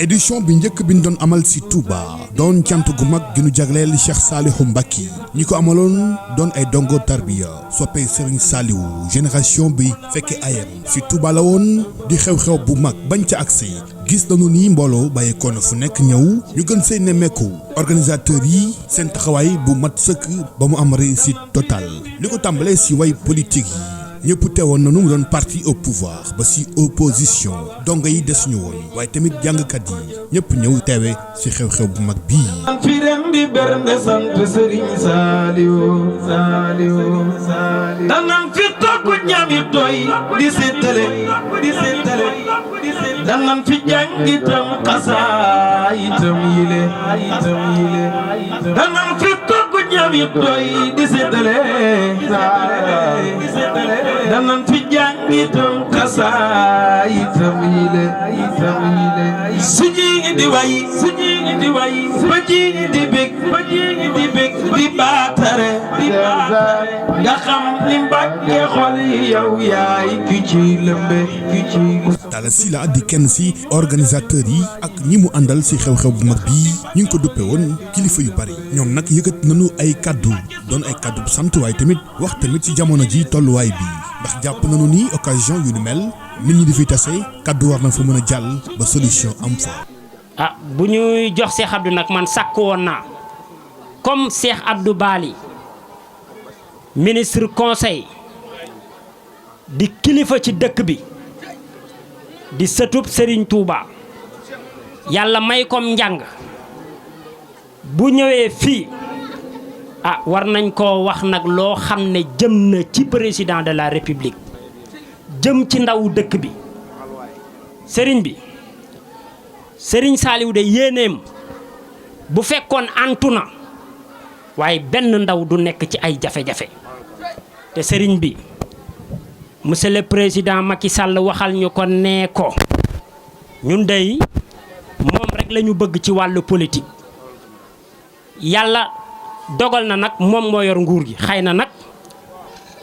édition bi njëkk bi ñu doon amal ci Touba doon cant gu mag gi ñu jagleel Cheikh Saliou Mbacké ñi ko amaloon doon ay dongo tarbiya soppee Serigne Saliou génération bi fekke ayam ci Touba la woon di xew-xew bu mag bañ ca agsi gis nañu ni mbooloo bàyyeekoo na fu nekk ñëw ñu gën see nemmeeku organisateurs yi seen taxawaay bu mat sëkk ba mu am réussite totale li ko tàmbalee ci way politique yi ñëpp teewoon nañu mu doon parti au pouvoir ba ci opposition donga yi des ñu woon waaye tamit jàngkat yi ñëpp ñëw teewe ci xew-xew bu mag bii. fi ren di bernde sant Serigne Saliou dangan fi togg ñami doy di séddale dangan fi jàngitam xasaayitam yile dangan fi togg ñami doy di séddale dangan fi jàngitam xasaayitam yile suñi di way ba ji di bég di baatare nga xam ni Mbàkke xol yi yow yaay ki ci lëmbe Talla Sylla di kenn ci organisateurs yi ak ñi mu àndal ci xew-xew bu mag bii ñu ngi ko duppe woon kilifa yu bari ñoom nag yëkkat nañu ay kaddu doon ay kaddu bu sant waaye tamit wax tamit ci jamono ji tolluwaay bi ndax jàpp nañu ni occasion yu ni mel nit ñi di fi tase kaddu war na fa mën a jàll ba solution am fa. bu ñuy jox Cheikh Abdou nag man sàkk woon naa comme Cheikh Abdou Bali ministre conseil di kilifa ci dëkk bi di sëtub Serigne Touba yàlla may kom njàng bu ñëwee fii war nañ koo wax nag loo xam ne jëm na ci président de la république jëm ci ndawu dëkk bi Serigne bi Serigne Saliou de yéeneem bu fekkoon antu na waaye benn ndaw du nekk ci ay jafe-jafe te Serigne bi monsieur le président Macky Sall waxal ñu ko nee ko ñun dey moom rek la ñu bëgg ci wàllu politique yàlla dogal na nag moom moo yor nguur gi xëy na nag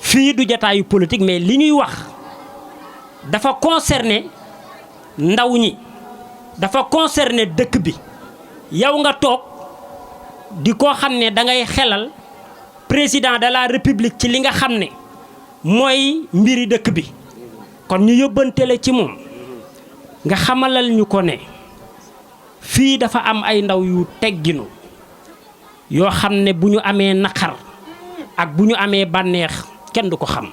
fii du jataayu politique mais li ñuy wax dafa concerner ndaw ñi dafa concerner dëkk bi yow nga toog di ko xam ne da ngay xelal président de la république ci li nga xam ne mooy mbiri dëkk bi kon ñu yóbbante la ci moom nga xamalal ñu ko ne fii dafa am ay ndaw yu tegginu yoo xam ne bu ñu amee naqar ak bu ñu amee bànneex kenn du ko xam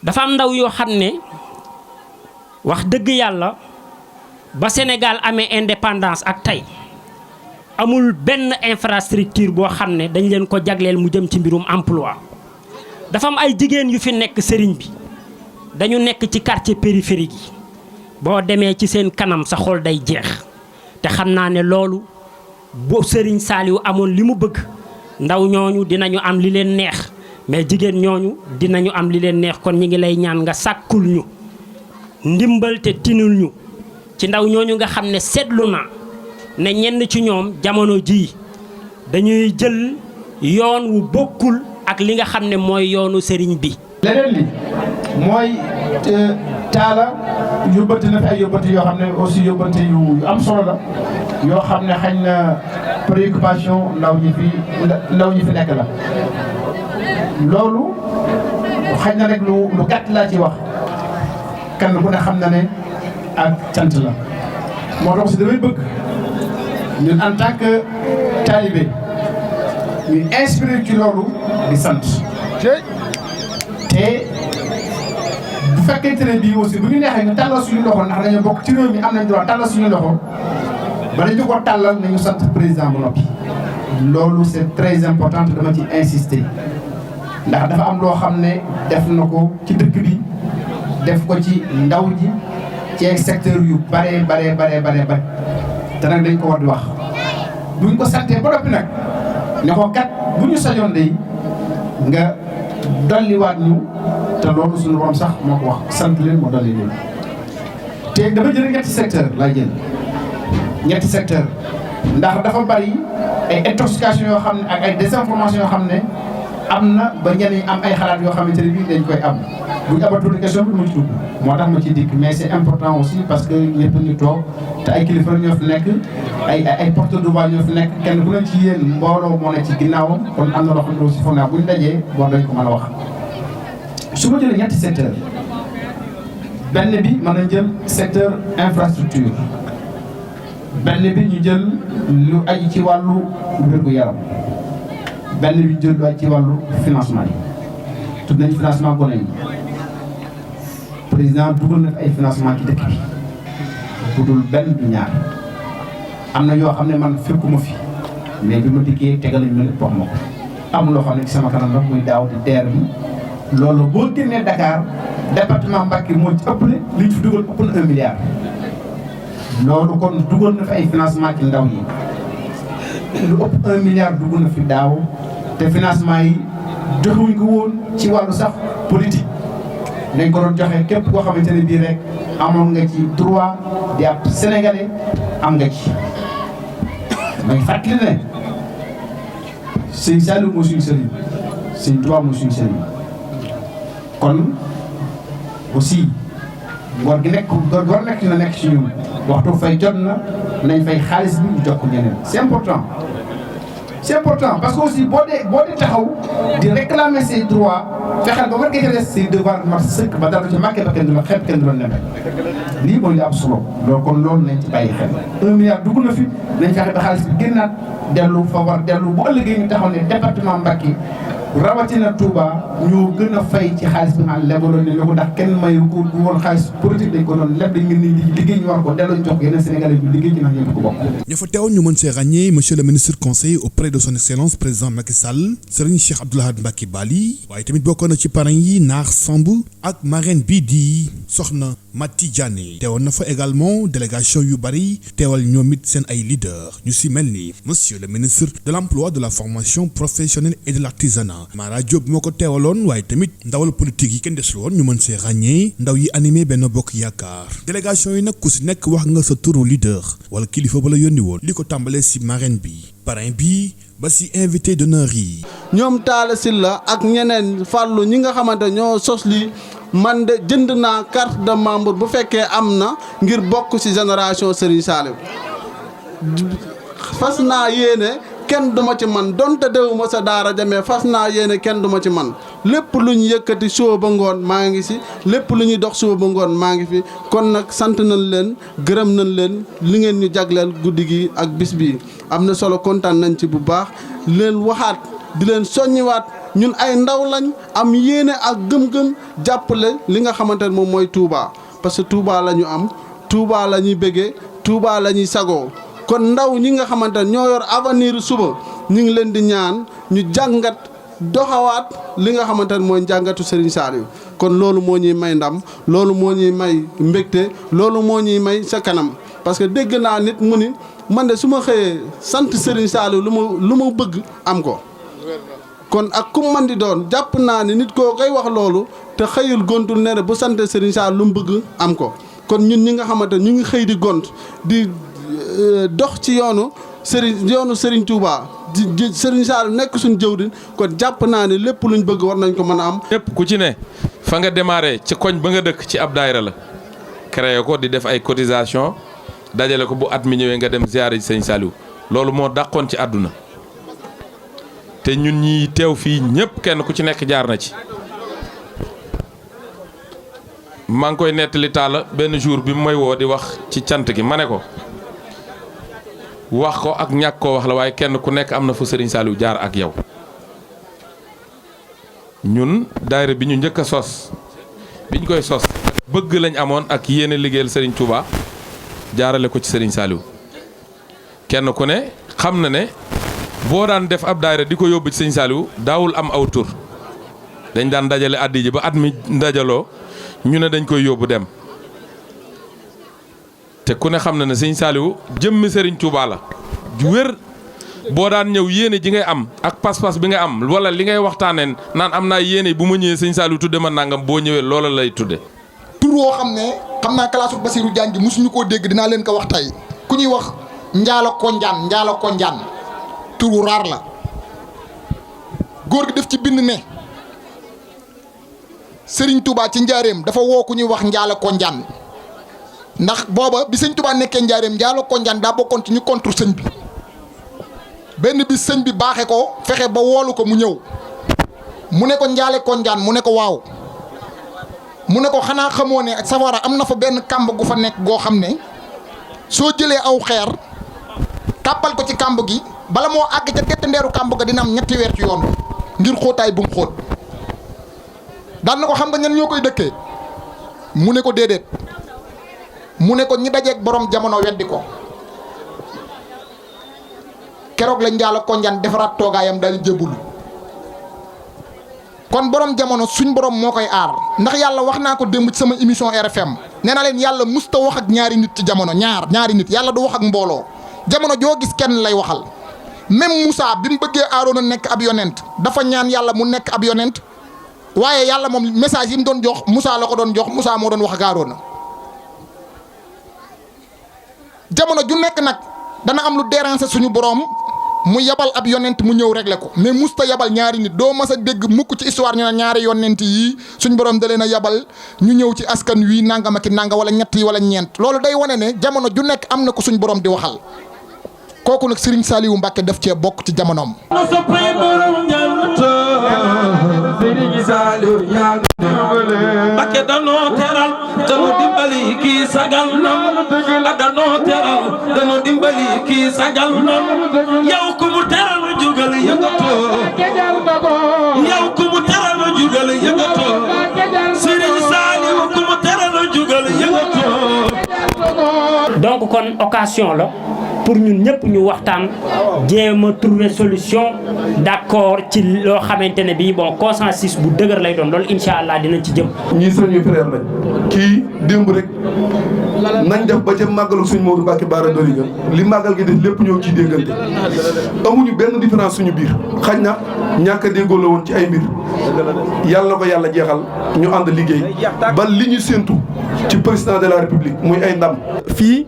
dafa am ndaw yoo xam ne wax dëgg yàlla ba Sénégal amee indépendance ak tey amul benn infrastructure boo xam ne dañ leen ko jagleel mu jëm ci mbirum emploi dafa am ay jigéen yu fi nekk sëriñ bi dañu nekk ci quartier périphérique yi boo demee ci seen kanam sa xol day jeex te xam naa ne loolu boo Serigne Saliou amoon li mu bëgg ndaw ñooñu dinañu am li leen neex mais jigéen ñooñu dinañu am li leen neex kon ñi ngi lay ñaan nga sàkkul ñu ndimbal te tinul ñu ci ndaw ñooñu nga xam ne seetlu na ne ñenn ci ñoom jamono jii dañuy jël yoon wu bokkul ak li nga xam ne mooy yoonu sëriñ bi. leneen li mooy Talla yóbbante na fi ay yóbbante yoo xam ne aussi yóbbante yu am solo la yoo xam ne xañ na préoccupation ndaw ñi fi nekk la loolu xañ na rek lu gàtt laa ci wax kenn ku ne xam na ne ak cant la moo tax si damay bëgg ñun en tant que talibé ñu inspiré ci loolu di sant te bu fekkente ne bii aussi bu ñu neexee ñu tàllal suñu loxo ndax dañoo bokk ci réew mi am nañ droit tàllal suñu loxo ba dañu ko tàllal nañu sant président bu noppi loolu c'est très important dama ci insister ndax dafa am loo xam ne def na ko ci dëkk bi def ko ci ndaw ji ci ay secteur yu bare te nag dañ ko war di wax buñ ko santee ba noppi nag ne ko kat bu ñu sañoon day nga dolliwaat ñu te loolu suñu borom sax moo ko wax sant leen moo dolli leen te dafa jël ñetti secteur laay jël ñetti secteur ndax dafa bari ay intoxication yoo xam ne ak ay désinformation yoo xam ne am na ba ñenn ñi am ay xalaat yoo xamante ne bii dañ koy am bu ñu abatul question bi mu ci dugg moo tax ma ciy dikk mais c'est important aussi parce que ñëpp ñu toog te ay kilifa ñoo fi nekk ay porte de voix ñoo fi nekk kenn ku ne ci yéen mbooloo moo ne ci ginnaawam kon am na loo xam ne aussi foog naa bu ñu dajee war dañ ko mën a wax. su ma jëlee ñetti secteur benn bi mën nañ jël secteur infrastructure benn bi ñu jël lu aju ci wàllu wér-gu-yaram benn bi ñu jël lu aju ci wàllu financement yi tudd nañ financement gone yi président dugal na fi ay financement ci dëkk bi budul benn du ñaar am na yoo xam ne man fekkuma fi mais bi ma dikkee tegal nañ ma lépp wax ma ko am loo xam ne ci sama kanam rek muy daaw di DER bi loolu boo génnee Dakar département Mbacké moo ci ëppale li ñu fi dugal ëpp na 1 milliard loolu kon dugal na fi ay financement ci ndaw yi lu ëpp 1 milliard dugg na fi daaw te financement yi joxuñ ko woon ci wàllu sax politique dañ ko doon joxe képp koo xamante ne bii rek amoon nga ci droit di ab sénégalais am nga ci may fàttali ne sëñ Saliou moo suñu sëriñ sëñ Tuubaa moo suñu sëriñ kon aussi ngor gi nekk ngor nekk na nekk ci ñun waxtu fay jot na nañ fay xaalis bi ñu jox ko ñeneen c'est important parce que aussi boo dee taxaw di réclamer ses droits fexeel ba war nga jëlee ses devoirs mat sëkk ba dara ci manqué ba kenn du la xeeb kenn du la neme lii mooy li am solo loolu kon loolu nañ ci bàyyi xel 1 milliard dugg na fi nañ fexe ba xaalis bi génnaat dellu fa war dellu bu ëllëgee ñu taxaw ne département Mbacké rawatina Touba ñoo gën a fay ci xaalis bi naan lebaloon ne ko ndax kenn mayu ko du woon xaalis politique dañ ko doon leb dañ ngeen ni liggéey ñu war ko delloo ñu jox yeneen Sénégalais yu liggéey ci ndax ñëpp ko bokk. ña fa teewoon ñu mën see ràññee monsieur le ministre conseiller auprès de son excellence président Macky Sall Serigne Cheikh Abdou Lahad Mbacké Bali waaye tamit bokkoon na ci parrain yi Naar Samb ak marraine bii di Soxna Mati Diané teewoon na fa également délégation yu bari teewal ñoom it seen ay leader ñu si mel ni monsieur le ministre de l'emploi de la formation professionnelle et de l'artisanat Mara Diop moo ko teewaloon waaye tamit ndawal politique yi kenn desul woon ñu mën see ràññee ndaw yi animé Benno Bokk Yaakaar délégation yi nag ku si nekk wax nga sa turu leader wala kilifa ba la yónni woon li ko tàmbalee si marraine bi parrain bi ba si invité d'honneur yi. ñoom Talla Sylla ak ñeneen fàllu ñi nga xamante ñoo sos lii man de jënd naa carte de membre bu fekkee am na ngir bokk ci génération Serigne Saliou fas naa yéene kenn duma ci man donte déwuma sa daara jamee fas naa yéene kenn duma ci man lépp lu ñu yëkkati suba ba ngoon maa ngi ci lépp lu ñuy dox suba ba ngoon maa ngi fi kon nag sant nañ leen gërëm nañ leen li ngeen ñu jagleel guddi gi ak bis bi am na solo kontaan nañ ci bu baax leen waxaat di leen soññiwaat ñun ay ndaw lañ am yéene ak gëm-gëm jàppale li nga xamante ne moom mooy Touba parce que Touba la ñu am Touba la ñuy bëggee Touba la ñuy sagoo kon ndaw ñi nga xamante ne ñoo yor avenir suba ñu ngi leen di ñaan ñu jàngat doxawaat li nga xamante ne mooy njàngatu Serigne Saliou kon loolu moo ñuy may ndam loolu moo ñuy may mbégte loolu moo ñuy may sa kanam parce que dégg naa nit mu ni man de su ma xëyee sant Serigne Saliou lu ma bëgg am ko kon ak ku man di doon jàpp naa ni nit koo koy wax loolu te xëyul gontul ne bu sant Serigne Saliou lu mu bëgg am ko kon ñun ñi nga xamante ñu ngi xëy di gont di dox ci yoonu Serigne Touba di Serigne Saliou nekk suñu jëwriñ kon jàpp naa ne lépp luñ bëgg war nañ ko mën a am. ñëpp ku ci ne fa nga démarré ci koñ ba nga dëkk ci ab daayira la créé ko di def ay cotisation dajale ko bu at mi ñëwee nga dem ziyaare ci Serigne Saliou loolu moo dàqoon ci àdduna te ñun ñi teew fii ñëpp kenn ku ci nekk jaar na ci. maa ngi koy nettali Talla benn jour bi mu may woo di wax ci cant gi ma ne ko wax ko ak ñàkk koo wax la waaye kenn ku nekk am na fu Serigne Saliou jaar ak yow ñun daayira bi ñu njëkk a sos biñ koy sos bëgg lañ amoon ak yéene liggéeyal Serigne Touba jaarale ko ci Serigne Saliou kenn ku ne xam na ne boo daan def ab daayira di ko yóbbu ci Serigne Saliou daawul am aw tur dañ daan dajale addi ji ba at mi ndajaloo ñu ne dañ koy yóbbu dem te ku ne xam na ne Serigne Saliou jëmmi Serigne Touba la ju wér boo daan ñëw yéene ji ngay am ak pas-pas bi nga am wala li ngay waxtaanee naan am naa yéene bu ma ñëwee sëñ Saliou tudde ma nangam boo ñëwee loola lay tudde tur woo xam ne xam naa kalaasu Basirou Diagne gi mosuñu koo dégg dinaa leen ko wax tey ku ñuy wax Njaalo Konjaan turu raar la góor gi def ci bind ne Serigne Touba ci njaareem dafa woo ku ñuy wax Njaalo Konjaan ndax booba bi sëñ Touba nekkee njaareem Njaalo Konjaan daa bokkoon ci ñu contre sëñ bi benn bi sëñ bi baaxe ko fexe ba woolu ko mu ñëw mu ne ko Njaale Konjaan mu ne ko waaw mu ne ko xanaa xamoo ne ak safara am na fa benn kàmb gu fa nekk goo xam ne soo jëlee aw xeer tàppal ko ci kàmb gi bala moo àgg ca gett ndeeru kàmb ga dina am 3 weer ci yoon ngir xóotaay bu mu xóot daan na ko xam nga ñan ñoo koy dëkkee mu ne ko déedéet mu ne ko ñi dajeeg borom jamono weddi ko keroog la Njaalo Konjaan defaraat toogaayam daal di jébbalu kon borom jamono suñ borom moo koy aar ndax yàlla wax naa ko démb ci sama émission RFM nee naa leen yàlla musta wax ak ñaari nit ci jamono ñaari nit yàlla du wax ak mbooloo jamono joo gis kenn lay waxal même Moussa bi mu bëggee Aaroona nekk ab yonent dafa ñaan yàlla mu nekk ab yonent waaye yàlla moom message yi mu doon jox Moussa la ko doon jox Moussa moo doon wax ak Aaroona jamono ju nekk nag dana am lu déranger suñu borom mu yabal ab yonent mu ñëw régler ko mais musta yabal ñaari nit doo mas a dégg mukk ci histoire ñu ne ñaari yonent yii suñu borom da leen a yabal ñu ñëw ci askan wi nangam ak nanga wala ñett yi wala ñeent loolu day wane ne jamono ju nekk am na ko suñu borom di waxal kooku nag Serigne Saliou Mbacké daf cee bokk ci jamonoom. Mbacké danoo teral danoo dimbali kii sagal nam danoo teral danoo dimbali kii sagal nam yow ku mu teral jugal yëngatoo yow ku mu teral jugal yëngatoo Serigne Saliou ku mu teral jugal yëngatoo. donc kon occasion la pour ñun ñëpp ñu waxtaan jéem a trouver solution d'accord ci loo xamante ne bii bon consensus bu dëgër lay doon loolu incha allah dinañ ci jëm. ñii suñuy frère lañ kii démb rek nañ def ba ca màggalu suñ Modou Mbacké Bara Dolly li màggal gi def lépp ñëw ciy déggante amuñu benn différence suñu biir xañ na ñàkk a déggoo la woon ci ay mbir yàlla na ko yàlla jeexal ñu ànd liggéey ba li ñu séentu ci président de la république muy ay ndam. fii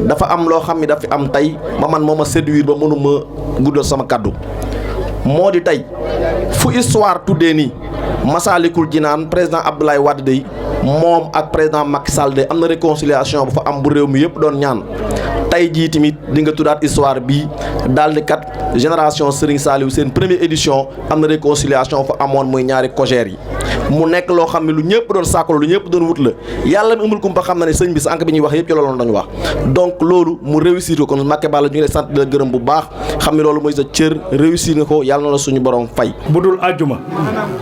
dafa am loo xam ne dafa am tey ma man moo ma séduire ba mënuma guddal sama kaddu moo di tey fu histoire tuddee nii Massalikul Jinaan président Abdoulaye Wade day moom ak président Macky Sall day am na réconciliation bu fa am bu réew mi yëpp doon ñaan tey jii tamit di nga tuddaat histoire bii daal di kat génération Serigne Saliou seen première édition am na réconciliation fa amoon muy ñaari cogère yi mu nekk loo xam ne lu ñëpp doon sàkkalo lu ñëpp doon wut la yàlla mi amul kumpa xam na ne sëñ bi sànq bi ñuy wax yëpp ci loolu dañu wax donc loolu mu réussir ko kon Mbacké Balla ñu ngi lay sant di la gërëm bu baax xam ne loolu mooy sa cër réussir nga ko yàlla na la suñu borom fay. bu dul àjjuma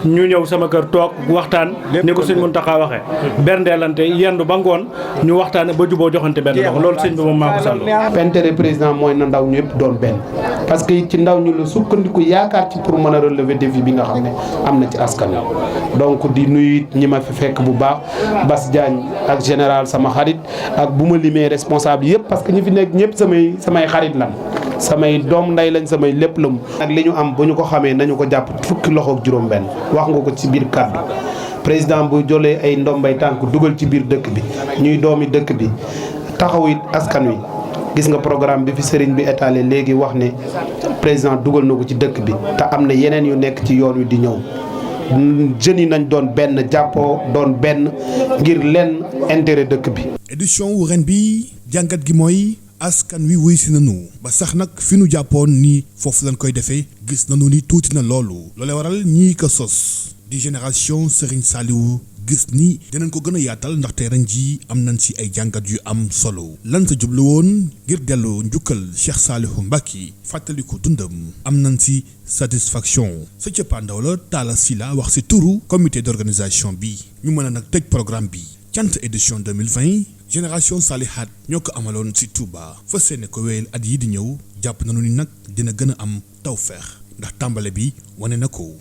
ñu ñëw sama kër toog waxtaan ni ko sëñ Mountakha waxee berndeelante yendu ba ngoon ñu waxtaane ba juboo joxante benn loxo loolu sëñ bi moom maa ko sàlloo. intérêt président mooy na ndaw ñëpp doon benn parce que ci ndaw ñu la sukkandiku yaakaar ci pour mën a relever défi bi nga xam ne am na ci askan wi donc di nuyu ñi ma fi fekk bu baax Bass Diagne ak général sama xarit ak bu ma limee responsable yëpp parce que ñi fi nekk ñëpp samay xarit lan samay doom nday lañ samay lépp la mu ak li ñu am bu ñu ko xamee nañu ko jàpp fukki loxo ak juróom-benn wax nga ko ci biir kàddu président bu jolee ay ndombay tànk dugal ci biir dëkk bi ñuy doomi dëkk bi taxaw it askan wi gis nga programme bi fi sëriñ bi étalé léegi wax ne président dugal na ko ci dëkk bi te am na yeneen yu nekk ci yoon wi di ñëw jeunes yi nañ doon benn jàppoo doon benn ngir lenn intérêt dëkk bi. édition wu ren bi jàngat gi mooy askan wi wuy si nanu ba sax nag fi nu jàppoon ni foofu lañ koy defee gis nanu ni tuuti na loolu loolee waral ñii ko sos di génération Serigne Saliou gis ni dinañ ko gën a yaatal ndaxte ren ji am nañ si ay jàngat yu am solo lan sa jublu woon ngir dellu njukkal Cheikh Saliou Mbacké fàttali ko dundam am nañ si satisfaction sa cëppaandaw la Talla Sylla wax si turu comité d'organisation bi ñu mën a nag tëj programme bi cant édition 2020 génération Salihat ñoo ko amaloon si Touba fa seene ko wéyal at yi di ñëw jàpp nañu ni nag dina gën a am tawfeex ndax tàmbale bi wane na ko